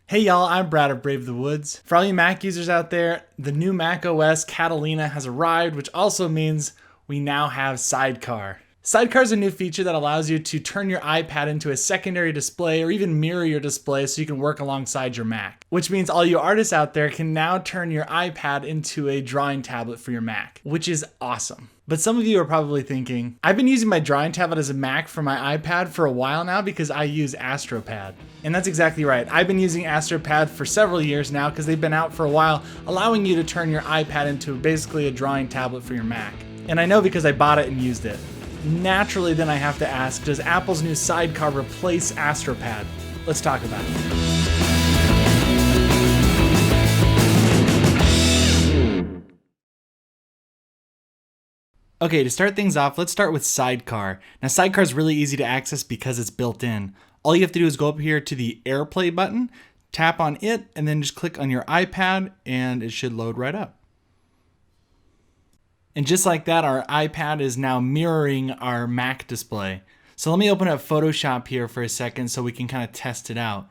Hey y'all, I'm Brad of Brave the Woods. For all you Mac users out there, the new macOS Catalina has arrived, which also means we now have Sidecar. Sidecar is a new feature that allows you to turn your iPad into a secondary display or even mirror your display so you can work alongside your Mac. Which means all you artists out there can now turn your iPad into a drawing tablet for your Mac, which is awesome. But some of you are probably thinking, I've been using my drawing tablet as a Mac for my iPad for a while now because I use Astropad. And that's exactly right. I've been using Astropad for several years now because they've been out for a while, allowing you to turn your iPad into basically a drawing tablet for your Mac. And I know because I bought it and used it. Naturally, then I have to ask, does Apple's new Sidecar replace Astropad? Let's talk about it. Okay, to start things off, let's start with Sidecar. Now, Sidecar is really easy to access because it's built in. All you have to do is go up here to the AirPlay button, tap on it, and then just click on your iPad, and it should load right up. And just like that, our iPad is now mirroring our Mac display. So let me open up Photoshop here for a second so we can kind of test it out.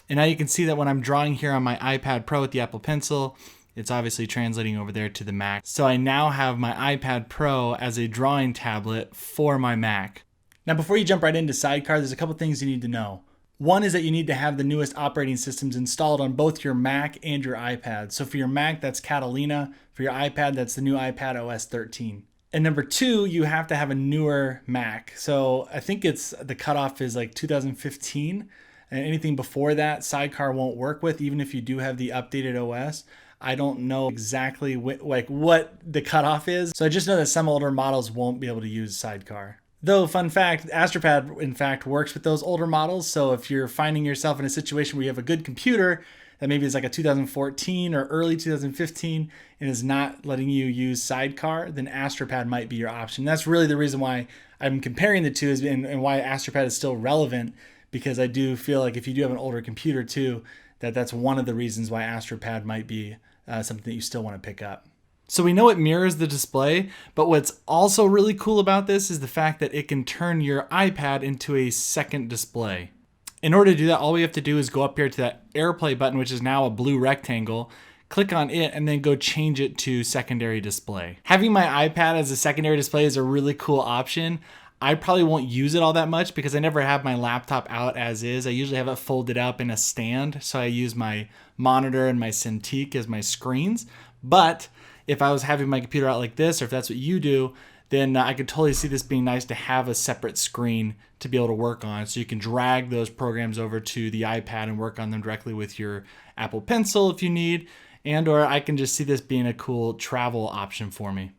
And now you can see that when I'm drawing here on my iPad Pro with the Apple Pencil, it's obviously translating over there to the Mac. So I now have my iPad Pro as a drawing tablet for my Mac. Now before you jump right into Sidecar, there's a couple things you need to know. One is that you need to have the newest operating systems installed on both your Mac and your iPad. So for your Mac, that's Catalina. For your iPad, that's the new iPad OS 13. And number two, you have to have a newer Mac. So I think the cutoff is like 2015. And anything before that, Sidecar won't work with, even if you do have the updated OS. I don't know exactly what the cutoff is. So I just know that some older models won't be able to use Sidecar. Though, fun fact, Astropad, in fact, works with those older models. So if you're finding yourself in a situation where you have a good computer that maybe is like a 2014 or early 2015 and is not letting you use Sidecar, then Astropad might be your option. That's really the reason why I'm comparing the two and why Astropad is still relevant, because I do feel like if you do have an older computer too, that's one of the reasons why Astropad might be something that you still want to pick up. So we know it mirrors the display, but what's also really cool about this is the fact that it can turn your iPad into a second display. In order to do that, all we have to do is go up here to that AirPlay button, which is now a blue rectangle, click on it, and then go change it to secondary display. Having my iPad as a secondary display is a really cool option. I probably won't use it all that much because I never have my laptop out as is. I usually have it folded up in a stand, so I use my monitor and my Cintiq as my screens. But if I was having my computer out like this, or if that's what you do, then I could totally see this being nice to have a separate screen to be able to work on. So you can drag those programs over to the iPad and work on them directly with your Apple Pencil if you need, or I can just see this being a cool travel option for me.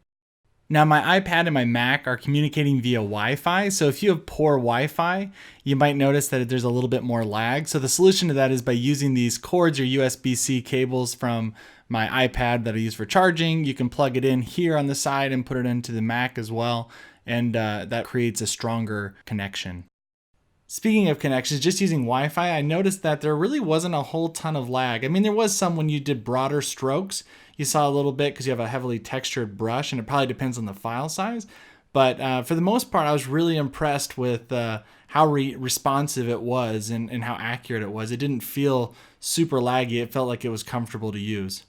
Now my iPad and my Mac are communicating via Wi-Fi, so if you have poor Wi-Fi, you might notice that there's a little bit more lag. So the solution to that is by using these cords or USB-C cables from my iPad that I use for charging. You can plug it in here on the side and put it into the Mac as well, and that creates a stronger connection. Speaking of connections, just using Wi-Fi, I noticed that there really wasn't a whole ton of lag. I mean, there was some when you did broader strokes. You saw a little bit because you have a heavily textured brush, and it probably depends on the file size. But for the most part, I was really impressed with how responsive it was and how accurate it was. It didn't feel super laggy. It felt like it was comfortable to use.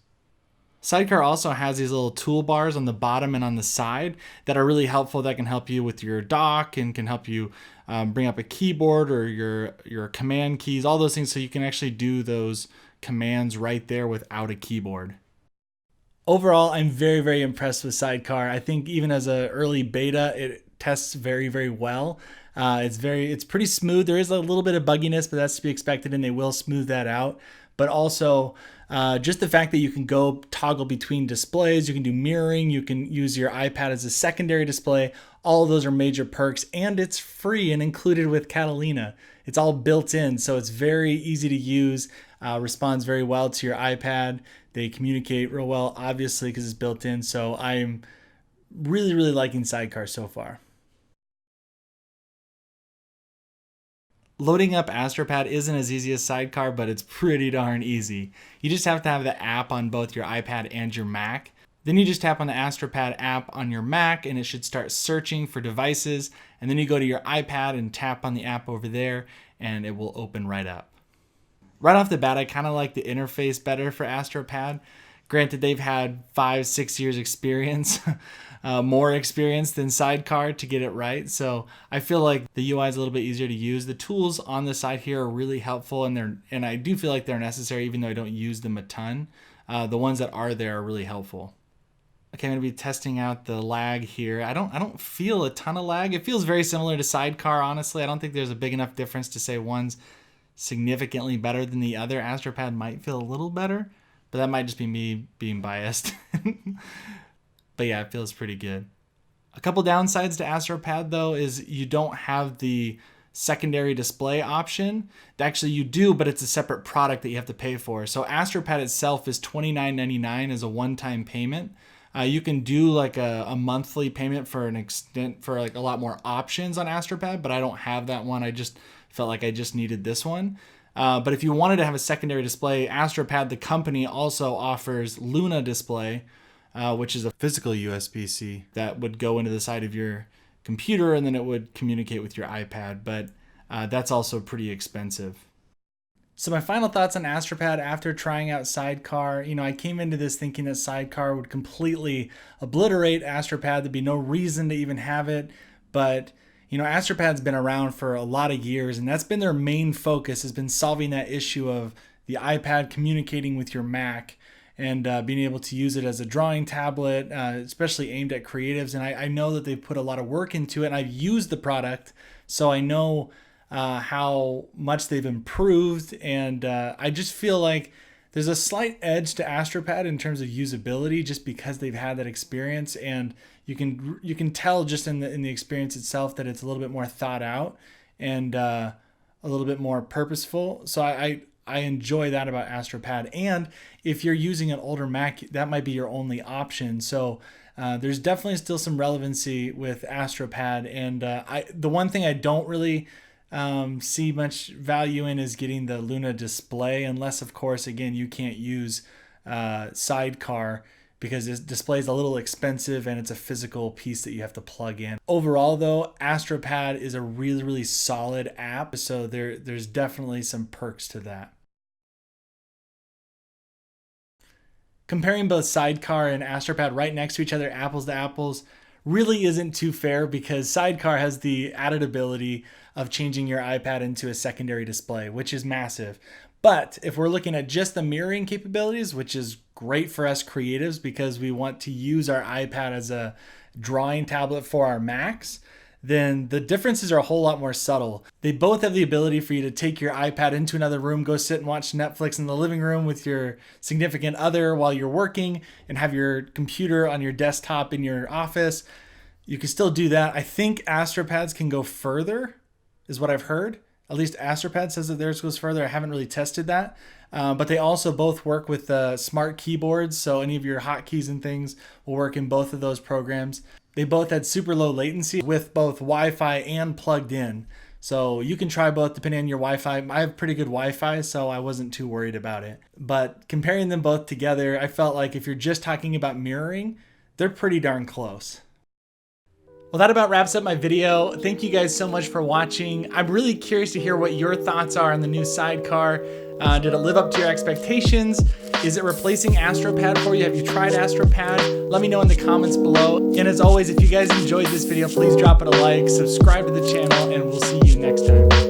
Sidecar also has these little toolbars on the bottom and on the side that are really helpful, that can help you with your dock and can help you bring up a keyboard or your command keys, all those things, so you can actually do those commands right there without a keyboard. Overall, I'm very, very impressed with Sidecar. I think even as an early beta, it tests very, very well. It's pretty smooth. There is a little bit of bugginess, but that's to be expected, and they will smooth that out. But also, just the fact that you can go toggle between displays, you can do mirroring, you can use your iPad as a secondary display. All of those are major perks, and it's free and included with Catalina. It's all built in, so it's very easy to use, responds very well to your iPad. They communicate real well, obviously, because it's built in. So I'm really, really liking Sidecar so far. Loading up Astropad isn't as easy as Sidecar, but it's pretty darn easy. You just have to have the app on both your iPad and your Mac. Then you just tap on the Astropad app on your Mac and it should start searching for devices. And then you go to your iPad and tap on the app over there and it will open right up. Right off the bat, I kind of like the interface better for Astropad. Granted, they've had 5-6 years experience, more experience than Sidecar to get it right. So I feel like the UI is a little bit easier to use. The tools on the side here are really helpful, and I do feel like they're necessary, even though I don't use them a ton. The ones that are there are really helpful. Okay, I'm gonna be testing out the lag here. I don't feel a ton of lag. It feels very similar to Sidecar, honestly. I don't think there's a big enough difference to say one's significantly better than the other. Astropad might feel a little better, but that might just be me being biased. But yeah, it feels pretty good. A couple downsides to Astropad though is you don't have the secondary display option. Actually you do, but it's a separate product that you have to pay for. So Astropad itself is $29.99 as a one-time payment. You can do like a monthly payment for an extent for like a lot more options on Astropad, but I don't have that one. I just felt like I just needed this one. But if you wanted to have a secondary display, Astropad, the company, also offers Luna Display, which is a physical USB-C that would go into the side of your computer and then it would communicate with your iPad, but that's also pretty expensive. So my final thoughts on Astropad after trying out Sidecar, I came into this thinking that Sidecar would completely obliterate Astropad. There'd be no reason to even have it, but Astropad's been around for a lot of years, and that's been their main focus, has been solving that issue of the iPad communicating with your Mac and being able to use it as a drawing tablet, especially aimed at creatives. And I know that they've put a lot of work into it, and I've used the product, so I know how much they've improved. And I just feel like there's a slight edge to Astropad in terms of usability, just because they've had that experience, and you can tell just in the experience itself that it's a little bit more thought out and a little bit more purposeful. So I enjoy that about Astropad. And if you're using an older Mac, that might be your only option. So there's definitely still some relevancy with Astropad. And the one thing I don't really see much value in is getting the Luna display, unless of course again you can't use Sidecar, because this display is a little expensive and it's a physical piece that you have to plug in. Overall though, Astropad is a really, really solid app, so there's definitely some perks to that. Comparing both Sidecar and Astropad right next to each other, apples to apples, really isn't too fair, because Sidecar has the added ability of changing your iPad into a secondary display, which is massive. But if we're looking at just the mirroring capabilities, which is great for us creatives because we want to use our iPad as a drawing tablet for our Macs, then the differences are a whole lot more subtle. They both have the ability for you to take your iPad into another room, go sit and watch Netflix in the living room with your significant other while you're working, and have your computer on your desktop in your office. You can still do that. I think Astropads can go further, is what I've heard. At least Astropad says that theirs goes further. I haven't really tested that. But they also both work with smart keyboards, so any of your hotkeys and things will work in both of those programs. They both had super low latency with both Wi-Fi and plugged in. So you can try both depending on your Wi-Fi. I have pretty good Wi-Fi, so I wasn't too worried about it. But comparing them both together, I felt like if you're just talking about mirroring, they're pretty darn close. Well, that about wraps up my video. Thank you guys so much for watching. I'm really curious to hear what your thoughts are on the new Sidecar. Did it live up to your expectations? Is it replacing Astropad for you? Have you tried Astropad? Let me know in the comments below. And as always, if you guys enjoyed this video, please drop it a like, subscribe to the channel, and we'll see you next time.